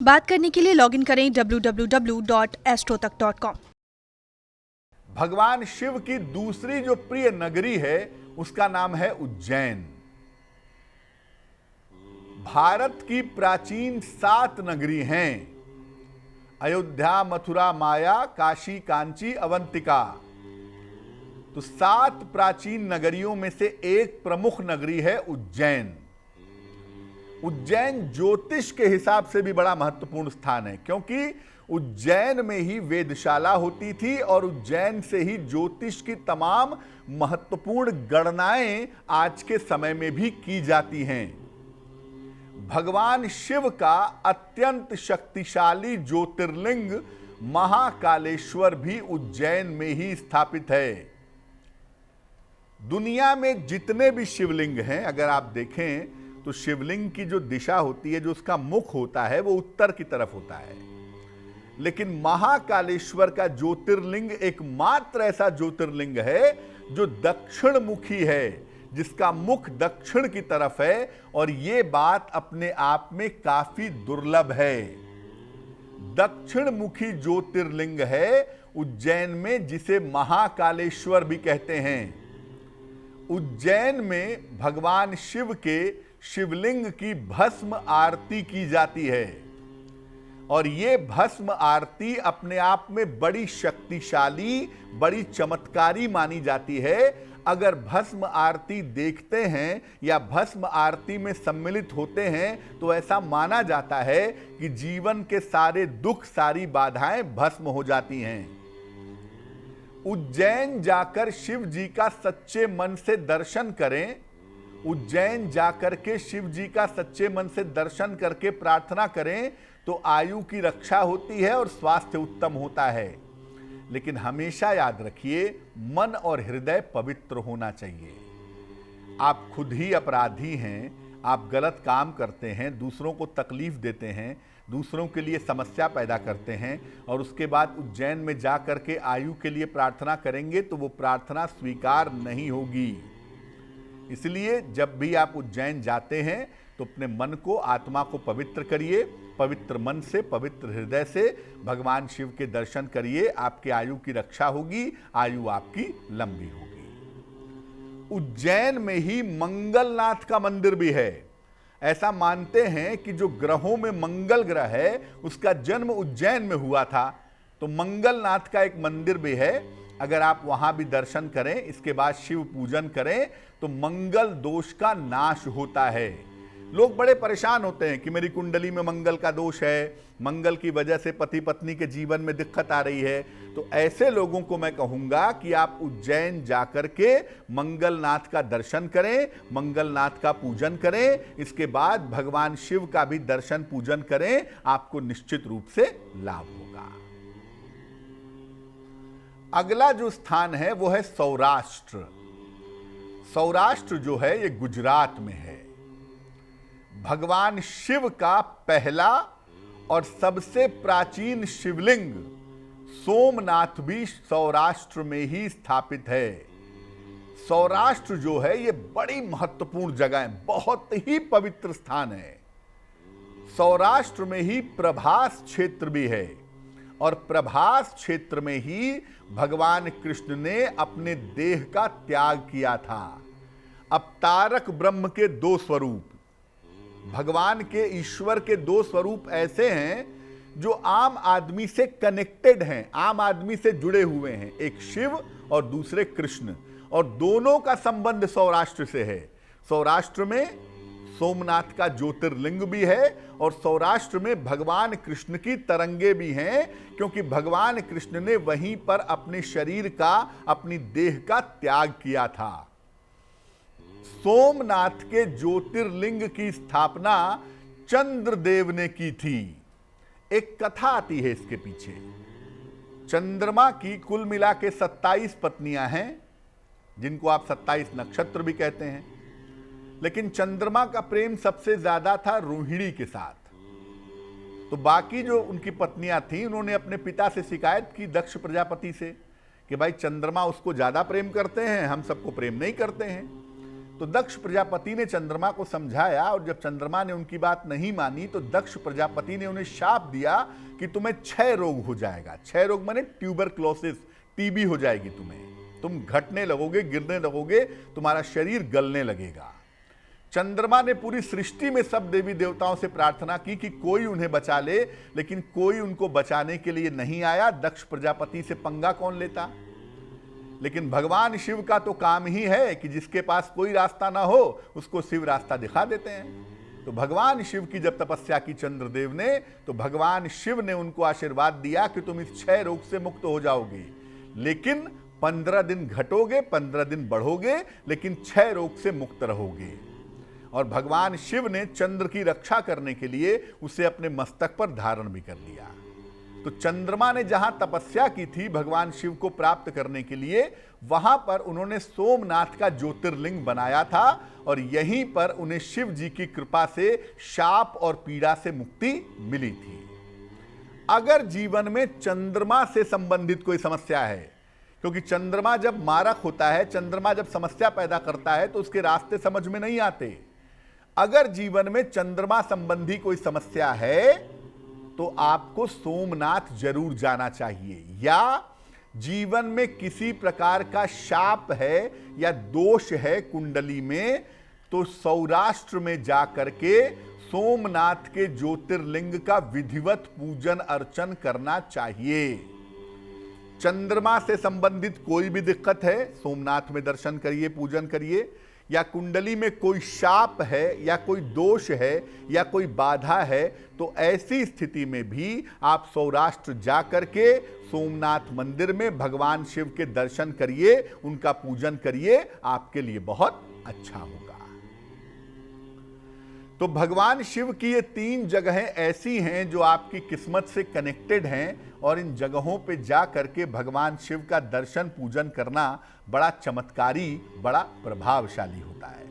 बात करने के लिए लॉगिन करें www.astrotak.com। भगवान शिव की दूसरी जो प्रिय नगरी है उसका नाम है उज्जैन। भारत की प्राचीन 7 नगरी हैं, अयोध्या, मथुरा, माया, काशी, कांची, अवंतिका। तो 7 प्राचीन नगरियों में से एक प्रमुख नगरी है उज्जैन। उज्जैन ज्योतिष के हिसाब से भी बड़ा महत्वपूर्ण स्थान है, क्योंकि उज्जैन में ही वेधशाला होती थी और उज्जैन से ही ज्योतिष की तमाम महत्वपूर्ण गणनाएं आज के समय में भी की जाती हैं। भगवान शिव का अत्यंत शक्तिशाली ज्योतिर्लिंग महाकालेश्वर भी उज्जैन में ही स्थापित है। दुनिया में जितने भी शिवलिंग हैं, अगर आप देखें तो शिवलिंग की जो दिशा होती है, जो उसका मुख होता है, वो उत्तर की तरफ होता है। लेकिन महाकालेश्वर का ज्योतिर्लिंग एकमात्र ऐसा ज्योतिर्लिंग है जो दक्षिण मुखी है, जिसका मुख दक्षिण की तरफ है, और यह बात अपने आप में काफी दुर्लभ है। दक्षिण मुखी ज्योतिर्लिंग है उज्जैन में, जिसे महाकालेश्वर भी कहते हैं। उज्जैन में भगवान शिव के शिवलिंग की भस्म आरती की जाती है, और ये भस्म आरती अपने आप में बड़ी शक्तिशाली, बड़ी चमत्कारी मानी जाती है। अगर भस्म आरती देखते हैं या भस्म आरती में सम्मिलित होते हैं तो ऐसा माना जाता है कि जीवन के सारे दुख, सारी बाधाएं भस्म हो जाती हैं। उज्जैन जाकर शिव जी का सच्चे मन से दर्शन करें। उज्जैन जाकर के शिव जी का सच्चे मन से दर्शन करके प्रार्थना करें तो आयु की रक्षा होती है और स्वास्थ्य उत्तम होता है। लेकिन हमेशा याद रखिए, मन और हृदय पवित्र होना चाहिए। आप खुद ही अपराधी हैं, आप गलत काम करते हैं, दूसरों को तकलीफ देते हैं, दूसरों के लिए समस्या पैदा करते हैं, और उसके बाद उज्जैन में जा करके आयु के लिए प्रार्थना करेंगे तो वो प्रार्थना स्वीकार नहीं होगी। इसलिए जब भी आप उज्जैन जाते हैं तो अपने मन को, आत्मा को पवित्र करिए। पवित्र मन से, पवित्र हृदय से भगवान शिव के दर्शन करिए। आपके आयु की रक्षा होगी, आयु आपकी लंबी होगी। उज्जैन में ही मंगलनाथ का मंदिर भी है। ऐसा मानते हैं कि जो ग्रहों में मंगल ग्रह है उसका जन्म उज्जैन में हुआ था। तो मंगलनाथ का एक मंदिर भी है। अगर आप वहां भी दर्शन करें, इसके बाद शिव पूजन करें तो मंगल दोष का नाश होता है। लोग बड़े परेशान होते हैं कि मेरी कुंडली में मंगल का दोष है, मंगल की वजह से पति पत्नी के जीवन में दिक्कत आ रही है। तो ऐसे लोगों को मैं कहूंगा कि आप उज्जैन जाकर के मंगलनाथ का दर्शन करें, मंगलनाथ का पूजन करें, इसके बाद भगवान शिव का भी दर्शन पूजन करें। आपको निश्चित रूप से लाभ होगा। अगला जो स्थान है वो है सौराष्ट्र। सौराष्ट्र जो है ये गुजरात में है। भगवान शिव का पहला और सबसे प्राचीन शिवलिंग सोमनाथ भी सौराष्ट्र में ही स्थापित है। सौराष्ट्र जो है ये बड़ी महत्वपूर्ण जगह है, बहुत ही पवित्र स्थान है। सौराष्ट्र में ही प्रभास क्षेत्र भी है, और प्रभास क्षेत्र में ही भगवान कृष्ण ने अपने देह का त्याग किया था। अवतारक ब्रह्म के 2 स्वरूप, भगवान के, ईश्वर के 2 स्वरूप ऐसे हैं जो आम आदमी से कनेक्टेड हैं, आम आदमी से जुड़े हुए हैं। एक शिव और दूसरे कृष्ण, और दोनों का संबंध सौराष्ट्र से है। सौराष्ट्र में सोमनाथ का ज्योतिर्लिंग भी है, और सौराष्ट्र में भगवान कृष्ण की तरंगे भी हैं, क्योंकि भगवान कृष्ण ने वहीं पर अपने शरीर का, अपनी देह का त्याग किया था। सोमनाथ के ज्योतिर्लिंग की स्थापना चंद्रदेव ने की थी। एक कथा आती है इसके पीछे। चंद्रमा की कुल मिला के 27 पत्नियां हैं, जिनको आप 27 नक्षत्र भी कहते हैं। लेकिन चंद्रमा का प्रेम सबसे ज्यादा था रोहिणी के साथ। तो बाकी जो उनकी पत्नियां थीं, उन्होंने अपने पिता से शिकायत की, दक्ष प्रजापति से, कि भाई चंद्रमा उसको ज्यादा प्रेम करते हैं, हम सबको प्रेम नहीं करते हैं। तो दक्ष प्रजापति ने चंद्रमा को समझाया, और जब चंद्रमा ने उनकी बात नहीं मानी तो दक्ष प्रजापति ने उन्हें शाप दिया कि तुम्हें क्षय रोग हो जाएगा। क्षय रोग माने ट्यूबरक्लोसिस, टीबी हो जाएगी तुम्हें, तुम घटने लगोगे, गिरने लगोगे, तुम्हारा शरीर गलने लगेगा। चंद्रमा ने पूरी सृष्टि में सब देवी देवताओं से प्रार्थना की कि कोई उन्हें बचा ले, लेकिन कोई उनको बचाने के लिए नहीं आया। दक्ष प्रजापति से पंगा कौन लेता? लेकिन भगवान शिव का तो काम ही है कि जिसके पास कोई रास्ता ना हो उसको शिव रास्ता दिखा देते हैं। तो भगवान शिव की जब तपस्या की चंद्रदेव ने, तो भगवान शिव ने उनको आशीर्वाद दिया कि तुम इस क्षय रोग से मुक्त हो जाओगे, लेकिन 15 दिन घटोगे, 15 दिन बढ़ोगे, लेकिन क्षय रोग से मुक्त रहोगे। और भगवान शिव ने चंद्र की रक्षा करने के लिए उसे अपने मस्तक पर धारण भी कर लिया। तो चंद्रमा ने जहां तपस्या की थी भगवान शिव को प्राप्त करने के लिए, वहां पर उन्होंने सोमनाथ का ज्योतिर्लिंग बनाया था, और यहीं पर उन्हें शिव जी की कृपा से शाप और पीड़ा से मुक्ति मिली थी। अगर जीवन में चंद्रमा से संबंधित कोई समस्या है, क्योंकि चंद्रमा जब मारक होता है, चंद्रमा जब समस्या पैदा करता है तो उसके रास्ते समझ में नहीं आते। अगर जीवन में चंद्रमा संबंधी कोई समस्या है तो आपको सोमनाथ जरूर जाना चाहिए, या जीवन में किसी प्रकार का शाप है या दोष है कुंडली में, तो सौराष्ट्र में जाकर के सोमनाथ के ज्योतिर्लिंग का विधिवत पूजन अर्चन करना चाहिए। चंद्रमा से संबंधित कोई भी दिक्कत है, सोमनाथ में दर्शन करिए, पूजन करिए। या कुंडली में कोई शाप है या कोई दोष है या कोई बाधा है, तो ऐसी स्थिति में भी आप सौराष्ट्र जाकर के सोमनाथ मंदिर में भगवान शिव के दर्शन करिए, उनका पूजन करिए, आपके लिए बहुत अच्छा होगा। तो भगवान शिव की ये 3 जगहें ऐसी हैं जो आपकी किस्मत से कनेक्टेड हैं, और इन जगहों पे जा करके भगवान शिव का दर्शन पूजन करना बड़ा चमत्कारी, बड़ा प्रभावशाली होता है।